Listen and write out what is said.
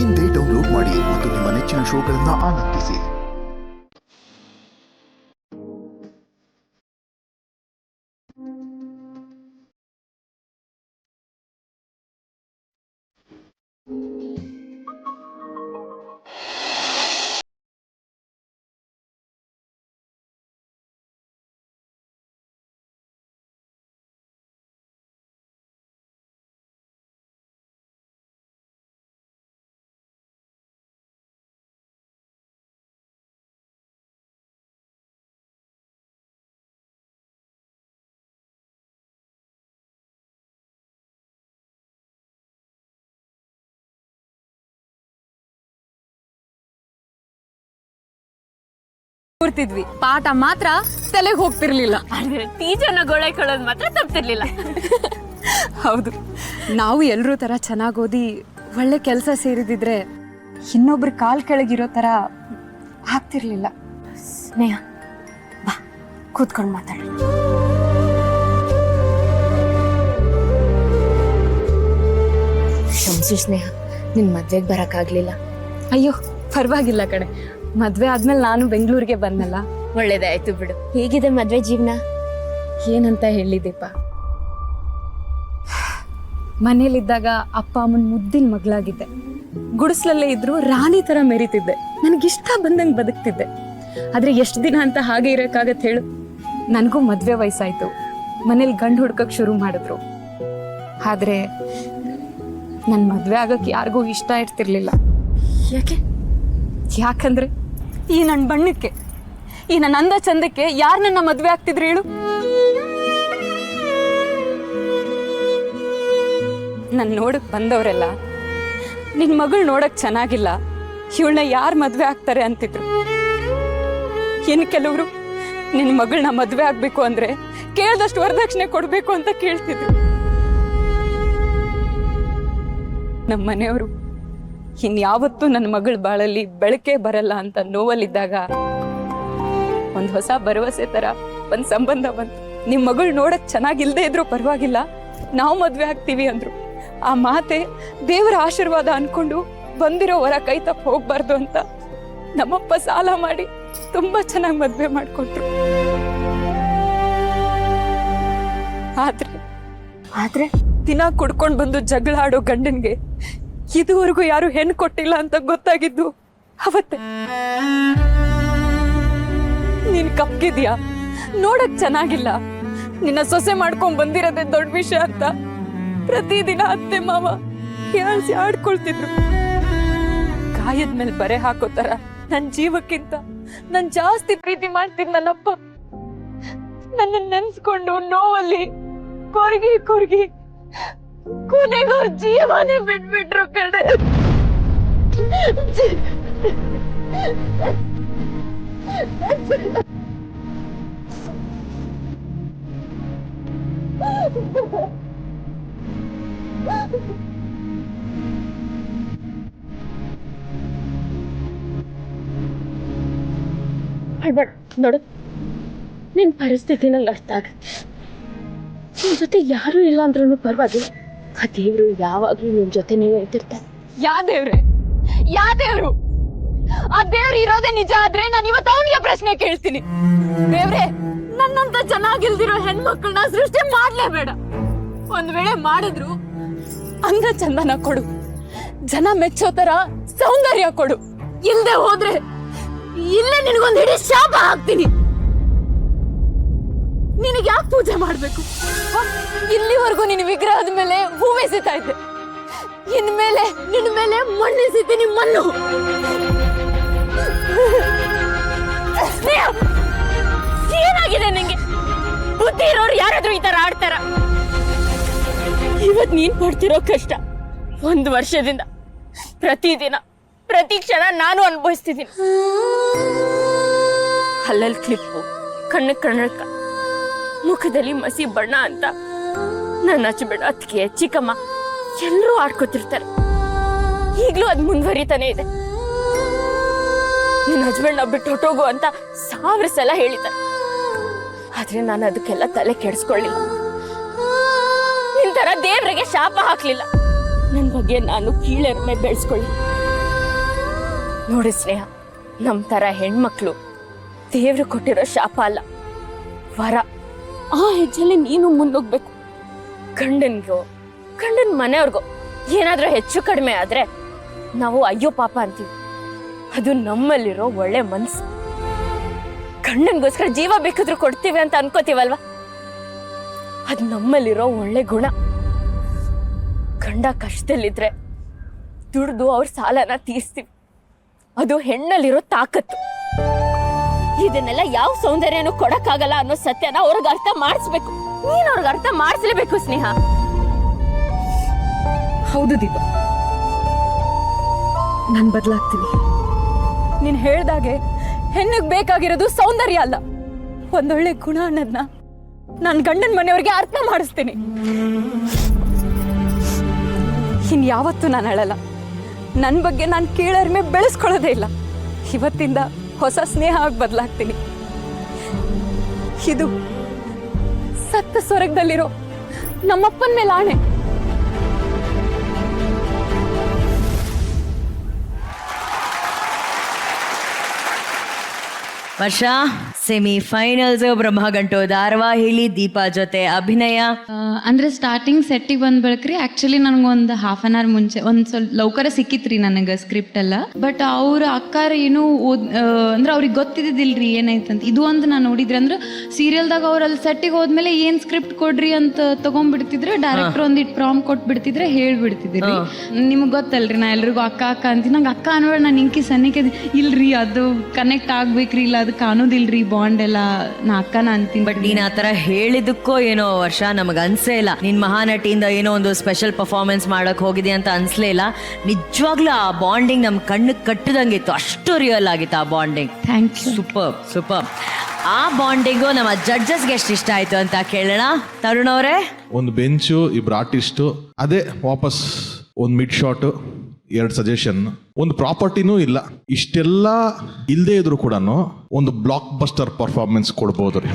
ಇಂದೇ ಡೌನ್ಲೋಡ್ ಮಾಡಿ ಮತ್ತು ನಿಮ್ಮ ನೆಚ್ಚಿನ ಶೋಗಳನ್ನು ಆನಂದಿಸಿ. ಕೂರ್ತಿದ್ವಿ, ಪಾಠ ಮಾತ್ರ ತಲೆಗೆ ಹೋಗ್ತಿರ್ಲಿಲ್ಲ. ಟೀಚರ್ನ ಗೋಳೈಕೊಳ್ಳೋದು ಮಾತ್ರ ತಪ್ತಿರ್ಲಿಲ್ಲ. ಹೌದು, ನಾವು ಎಲ್ಲರೂ ತರ ಚೆನ್ನಾಗಿ ಓದಿ ಒಳ್ಳೆ ಕೆಲಸ ಸೇರಿದಿದ್ರೆ ಇನ್ನೊಬ್ರ ಕಾಲ್ ಕೆಳಗಿರೋ ತರ ಆಗ್ತಿರ್ಲಿಲ್ಲ. ಸ್ನೇಹ ಬಾ ಕೂತ್ಕೊಂಡು ಮಾತಾಡ. ಕ್ಷಮಿಸು ಸ್ನೇಹ, ನಿನ್ ಮದ್ವೆಗೆ ಬರಕ್ಕಾಗ್ಲಿಲ್ಲ. ಅಯ್ಯೋ ಪರವಾಗಿಲ್ಲ ಕಣೆ, ಮದ್ವೆ ಆದ್ಮೇಲೆ ನಾನು ಬೆಂಗಳೂರಿಗೆ ಬಂದಲ್ಲ. ಒಳ್ಳೇದಾಯ್ತು ಬಿಡು. ಹೇಗಿದೆ ಮದ್ವೆ ಜೀವನ? ಏನಂತ ಹೇಳಿದೀಪ, ಮನೇಲಿದ್ದಾಗ ಅಪ್ಪ ಅಮ್ಮನ ಮುದ್ದಿನ ಮಗಳಾಗಿದ್ದೆ. ಗುಡಿಸ್ಲಲ್ಲೇ ಇದ್ರು ರಾಣಿ ತರ ಮೆರಿತಿದ್ದೆ. ನನಗಿಷ್ಟ ಬಂದಂಗೆ ಬದುಕ್ತಿದ್ದೆ. ಆದ್ರೆ ಎಷ್ಟು ದಿನ ಅಂತ ಹಾಗೆ ಇರಕ್ಕಾಗತ್ತೆ ಹೇಳು? ನನಗೂ ಮದ್ವೆ ವಯಸ್ಸಾಯ್ತು, ಮನೇಲಿ ಗಂಡು ಹುಡ್ಕಕ್ ಶುರು ಮಾಡಿದ್ರು. ಆದ್ರೆ ನನ್ ಮದ್ವೆ ಆಗಕ್ ಯಾರಿಗೂ ಇಷ್ಟ ಇರ್ತಿರ್ಲಿಲ್ಲ. ಯಾಕಂದ್ರೆ ಈ ನನ್ನ ಬಣ್ಣಕ್ಕೆ, ಈ ನನ್ನ ಅಂದ ಚಂದಕ್ಕೆ ಯಾರು ನನ್ನ ಮದ್ವೆ ಆಗ್ತಿದ್ರು ಹೇಳು? ನನ್ ನೋಡಕ್ ಬಂದವರೆಲ್ಲ ನಿನ್ ಮಗಳು ನೋಡಕ್ ಚೆನ್ನಾಗಿಲ್ಲ, ಇವಳನ್ನ ಯಾರು ಮದ್ವೆ ಆಗ್ತಾರೆ ಅಂತಿದ್ರು. ಇನ್ನು ಕೆಲವರು ನಿನ್ ಮಗಳನ್ನ ಮದ್ವೆ ಆಗ್ಬೇಕು ಅಂದ್ರೆ ಕೇಳ್ದಷ್ಟು ವರದಕ್ಷಿಣೆ ಕೊಡ್ಬೇಕು ಅಂತ ಕೇಳ್ತಿದ್ರು. ನಮ್ಮ ಮನೆಯವರು ಇನ್ಯಾವತ್ತೂ ನನ್ನ ಮಗಳ ಬಾಳಲ್ಲಿ ಬೆಳಕೆ ಬರಲ್ಲ ಅಂತ ನೋವಲ್ಲಿದ್ದಾಗ ಒಂದ್ ಹೊಸ ಭರವಸೆ ತರ ಒಂದ್ ಸಂಬಂಧ ಬಂತು. ನಿಮ್ ಮಗಳು ನೋಡಕ್ ಚೆನ್ನಾಗಿಲ್ದೇ ಇದ್ರು ಪರವಾಗಿಲ್ಲ, ನಾವು ಮದ್ವೆ ಆಗ್ತೀವಿ ಅಂದ್ರು. ಆ ಮಾತೆ ದೇವರ ಆಶೀರ್ವಾದ ಅನ್ಕೊಂಡು ಬಂದಿರೋ ವರ ಕೈ ತಪ್ಪ ಹೋಗ್ಬಾರ್ದು ಅಂತ ನಮ್ಮಪ್ಪ ಸಾಲ ಮಾಡಿ ತುಂಬಾ ಚೆನ್ನಾಗಿ ಮದ್ವೆ ಮಾಡ್ಕೊಟ್ರು. ಆದ್ರೆ ದಿನ ಕುಡ್ಕೊಂಡ್ ಬಂದು ಜಗಳ ಆಡೋ ಗಂಡನ್ಗೆ ಇದುವರೆಗೂ ಯಾರು ಹೆಣ್ಣು ಕೊಟ್ಟಿಲ್ಲ ಅಂತ ಗೊತ್ತಾಗಿದ್ದು ಅವತ್ತೆ. ನೀನ್ ಕಪ್ಗಿದ್ಯಾ, ನೋಡಕ್ ಚೆನ್ನಾಗಿಲ್ಲ, ನಿನ್ನ ಸೊಸೆ ಮಾಡ್ಕೊಂಡ್ ಬಂದಿರೋದೇ ದೊಡ್ಡ ವಿಷಯ ಅಂತ ಪ್ರತಿದಿನ ಅತ್ತೆ ಮಾವ ಹೇಳ್ಸಿ ಆಡ್ಕೊಳ್ತಿದ್ರು. ಗಾಯದ ಮೇಲೆ ಬರೆ ಹಾಕೋತಾರ ನನ್ ಜೀವಕ್ಕಿಂತ ನನ್ ಜಾಸ್ತಿ ಪ್ರೀತಿ ಮಾಡ್ತಿದ್ ನನ್ನಪ್ಪ ನನ್ನ ನೆನ್ಸ್ಕೊಂಡು ನೋವಲ್ಲಿ ಕೊರಗಿ ಕೊನೆಗೂ ಜೀವನೇ ಬಿಟ್ಬಿಟ್ರು ಕಡೆ. ನೋಡು, ನಿನ್ ಪರಿಸ್ಥಿತಿ ನಂಗೆ ಅರ್ಥ ಆಗತ್ತೆ. ನಿನ್ ಜೊತೆ ಯಾರು ಇಲ್ಲ ಅಂದ್ರೂ ಪರವಾಗಿಲ್ಲ, ಆ ದೇವ್ರು ಯಾವಾಗ್ಲೂ ನಿನ್ ಜೊತೆ ನೀವೇ ಇರ್ತಿರ್ತಾರೆ. ಯಾ ದೇವ್ರು? ಆ ದೇವ್ರು ಇರೋದೇ ನಿಜ ಆದ್ರೆ ನಾನು ಇವತ್ತು ಅವನಿಗೆ ಪ್ರಶ್ನೆ ಕೇಳ್ತೀನಿ. ದೇವ್ರೆ, ನನ್ನಂತ ಚೆನ್ನಾಗಿಲ್ದಿರೋ ಹೆಣ್ಮಕ್ಳನ್ನ ಸೃಷ್ಟಿ ಮಾಡ್ಲೇಬೇಡ. ಒಂದ್ ವೇಳೆ ಮಾಡಿದ್ರು ಅಂದ ಚಂದನ ಕೊಡು, ಜನ ಮೆಚ್ಚೋ ತರ ಸೌಂದರ್ಯ ಕೊಡು. ಇಲ್ದೆ ಹೋದ್ರೆ ಇಲ್ಲೇ ನಿನಗೊಂದು ಹಿಡಿ ಶಾಪ ಹಾಕ್ತೀನಿ. ನಿನಗೆ ಯಾಕೆ ಪೂಜೆ ಮಾಡ್ಬೇಕು? ಇಲ್ಲಿವರೆಗೂ ನಿನ್ನ ವಿಗ್ರಹದ ಮೇಲೆ ಹೂವೆಸಿತಾ ಇದ್ದೆ, ಇನ್ಮೇಲೆ ನಿನ್ನ ಮೇಲೆ ಮಣ್ಣೆಸಿತೀನಿ, ಮಣ್ಣು. ಏನಾಗಿದೆ ನಿಂಗೆ? ಬುದ್ಧಿ ಇರೋರು ಯಾರಾದ್ರೂ ಈ ತರ ಆಡ್ತಾರ? ಇವತ್ ನೀನ್ ಪಡ್ತಿರೋ ಕಷ್ಟ 1 ವರ್ಷದಿಂದ ಪ್ರತಿದಿನ ಪ್ರತಿ ಕ್ಷಣ ನಾನು ಅನುಭವಿಸ್ತಿದ್ದೀನಿ. ಹಲ್ಲಲ್ಲಿ ಕ್ಲಿಪ್ಪು, ಕಣ್ಣಕ್ಕ, ಮುಖದಲ್ಲಿ ಮಸಿ ಬಣ್ಣ ಅಂತ ನನ್ನ ಹಚ್ಚಬೇಡ ಅತ್ತಿಗೆ ಚಿಕ್ಕಮ್ಮ ಎಲ್ಲರೂ ಆಡ್ಕೊತಿರ್ತಾರೆ. ಈಗ್ಲೂ ಅದ್ ಮುಂದುವರಿತಾನೆ ಇದೆ. ನಿನ್ನ ಹಸ್ಬೆಂಡ್ ಬಿಟ್ಟು ಹೊಟ್ಟೋಗು ಅಂತ 1000 ಸಲ ಹೇಳಿದ್ದಾರೆ. ಆದ್ರೆ ನಾನು ಅದಕ್ಕೆಲ್ಲ ತಲೆ ಕೆಡಿಸ್ಕೊಳ್ಳಿಲ್ಲ. ನಿನ್ ತರ ದೇವ್ರಿಗೆ ಶಾಪ ಹಾಕ್ಲಿಲ್ಲ. ನನ್ ಬಗ್ಗೆ ನಾನು ಕೀಳರಿಮೆ ಬೆಳೆಸ್ಕೊಳ್ಳಿ. ನೋಡಿ ಸ್ನೇಹ, ನಮ್ಮ ಥರ ಹೆಣ್ಮಕ್ಳು ದೇವ್ರು ಕೊಟ್ಟಿರೋ ಶಾಪ ಅಲ್ಲ, ವರ. ಆ ಹೆಜ್ಜೆಲಿ ನೀನು ಮುಂದೋಗ್ಬೇಕು. ಗಂಡನ ಮನೆಯವ್ರಿಗೋ ಏನಾದ್ರೂ ಹೆಚ್ಚು ಕಡಿಮೆ ಆದ್ರೆ ನಾವು ಅಯ್ಯೋ ಪಾಪ ಅಂತೀವಿ. ಅದು ನಮ್ಮಲ್ಲಿರೋ ಒಳ್ಳೆ ಮನ್ಸು. ಗಂಡನ್ಗೋಸ್ಕರ ಜೀವ ಬೇಕಾದ್ರೂ ಕೊಡ್ತೀವಿ ಅಂತ ಅನ್ಕೋತೀವಲ್ವಾ, ಅದು ನಮ್ಮಲ್ಲಿರೋ ಒಳ್ಳೆ ಗುಣ. ಗಂಡ ಕಷ್ಟದಲ್ಲಿದ್ರೆ ದುಡ್ದು ಅವ್ರ ಸಾಲನ ತೀರ್ಸ್ತೀವಿ. ಅದು ಹೆಣ್ಣಲ್ಲಿರೋ ತಾಕತ್ತು. ಇದನ್ನೆಲ್ಲ ಯಾವ ಸೌಂದರ್ಯನೂ ಕೊಡಕ್ಕಾಗಲ್ಲ ಅನ್ನೋ ಸತ್ಯನ ಅವ್ರಿಗೆ ಅರ್ಥ ಮಾಡಿಸ್ಬೇಕು. ನೀನ್ ಅವ್ರಿಗೆ ಅರ್ಥ ಮಾಡಿಸ್ಲೇಬೇಕು ಸ್ನೇಹ. ಹೌದು ದೀಪ, ನಾನು ಬದಲಾಗ್ತೀನಿ. ನೀನ್ ಹೇಳ್ದಾಗೆ ಹೆಣ್ಣಿಗೆ ಬೇಕಾಗಿರೋದು ಸೌಂದರ್ಯ ಅಲ್ಲ, ಒಂದೊಳ್ಳೆ ಗುಣ ಅನ್ನೋದನ್ನ ನಾನು ಗಂಡನ ಮನೆಯವ್ರಿಗೆ ಅರ್ಥ ಮಾಡಿಸ್ತೀನಿ. ಇನ್ಯಾವತ್ತೂ ನಾನು ಅಳಲ್ಲ. ನನ್ನ ಬಗ್ಗೆ ನಾನು ಕೀಳರಿಮೆ ಬೆಳೆಸ್ಕೊಳ್ಳೋದೇ ಇಲ್ಲ. ಇವತ್ತಿಂದ ಹೊಸ ಸ್ನೇಹ ಆಗಿ ಬದಲಾಗ್ತೀನಿ. ಇದು ಸತ್ತ ಸ್ವರ್ಗದಲ್ಲಿರೋ ನಮ್ಮಪ್ಪನ ಮೇಲೆ ಆಣೆ. ವರ್ಷ ಸೆಮಿಫೈನಲ್ಸ್ ಬ್ರಹ್ಮಗಂಟು ಧಾರಾವಾಹಿಲಿ ದೀಪಾ ಜೊತೆ ಅಭಿನಯ. ಅಂದ್ರೆ ಸ್ಟಾರ್ಟಿಂಗ್ ಸೆಟ್ಟಿಗೆ ಬಂದ್ ಬೆಳಕ್ರಿ ಆಕ್ಚುಲಿ ನನಗೊಂದು ಹಾಫ್ ಅನ್ ಅವರ್ ಮುಂಚೆ ಒಂದ್ ಸ್ವಲ್ಪ ಲೌಕರ ಸಿಕ್ಕಿತ್ರಿ ನನಗೆ ಸ್ಕ್ರಿಪ್ಟ್ ಎಲ್ಲ. ಬಟ್ ಅವ್ರ ಅಕ್ಕಾರ ಏನು ಅಂದ್ರೆ ಅವ್ರಿಗೆ ಗೊತ್ತಿದ್ದಿಲ್ರಿ ಏನಾಯ್ತಂತ. ಇದು ಒಂದು ನಾನು ನೋಡಿದ್ರಿ ಅಂದ್ರೆ ಸೀರಿಯಲ್ದಾಗ ಅವ್ರ ಅಲ್ಲಿ ಸೆಟ್ಟಿಗೆ ಹೋದ್ಮೇಲೆ ಏನ್ ಸ್ಕ್ರಿಪ್ಟ್ ಕೊಡ್ರಿ ಅಂತ ತಗೊಂಡ್ಬಿಡ್ತಿದ್ರೆ ಡೈರೆಕ್ಟರ್ ಒಂದಿಟ್ಟು ಪ್ರಾಮ್ ಕೊಟ್ಬಿಡ್ತಿದ್ರೆ ಹೇಳ್ಬಿಡ್ತಿದ್ರಿ. ನಿಮ್ಗೆ ಗೊತ್ತಲ್ರಿ, ನಾ ಎಲ್ರಿಗೂ ಅಕ್ಕ ಅಕ್ಕ ಅಂತೀನಿ. ನಂಗೆ ಅಕ್ಕ ಅನ್ಬೇಡ, ನಾನು ಇಂಕಿ ಸನ್ನಿಕೆ ಇಲ್ರಿ, ಅದು ಕನೆಕ್ಟ್ ಆಗ್ಬೇಕ್ರಿ, ಇಲ್ಲ ಅದು ಕಾಣೋದಿಲ್ರಿ ಬಾಂಡ್ ಎಲ್ಲ, ನಾ ಅಕ್ಕನ ಅಂತೀನಿ. ಬಟ್ ನೀನ್ ಆತರ ಹೇಳಿದಕ್ಕೋ ಏನೋ ವರ್ಷ ನಮಗ್ ಅನ್ಸೇ ಇಲ್ಲ ನೀನ್ ಮಹಾನಟಿಯಿಂದ ಏನೋ ಒಂದು ಸ್ಪೆಷಲ್ ಪರ್ಫಾರ್ಮೆನ್ಸ್ ಮಾಡಕ್ ಹೋಗಿದೆ ಅಂತ ಅನ್ಸ್ಲೇ ಇಲ್ಲ. ನಿಜವಾಗ್ಲೂ ಆ ಬಾಂಡಿಂಗ್ ನಮ್ ಕಣ್ಣು ಕಟ್ಟದಂಗಿತ್ತು, ಅಷ್ಟು ರಿಯಲ್ ಆಗಿತ್ತು ಆ bonding. Thank you. Super super. ಆ ಬಾಂಡಿಂಗು ನಮ್ಮ ಜಡ್ಜಸ್ಗೆ ಎಷ್ಟು ಇಷ್ಟ ಆಯ್ತು ಅಂತ ಕೇಳೋಣ. ತರುಣ್ ಅವರೇ, ಒಂದು ಬೆಂಚು, ಇಬ್ರು ಆರ್ಟಿಸ್ಟು, ಅದೇ ವಾಪಸ್ ಒಂದು ಮಿಡ್ ಶಾಟ್, 2 ಸಜೆಷನ್, ಒಂದು ಪ್ರಾಪರ್ಟಿನೂ ಇಲ್ಲ. ಇಷ್ಟೆಲ್ಲ ಇಲ್ಲದೆ ಇದ್ರು ಕೂಡ ಒಂದು ಬ್ಲಾಕ್ ಬಸ್ಟರ್ ಪರ್ಫಾರ್ಮೆನ್ಸ್ ಕೊಡ್ಬೋದು ರೀ.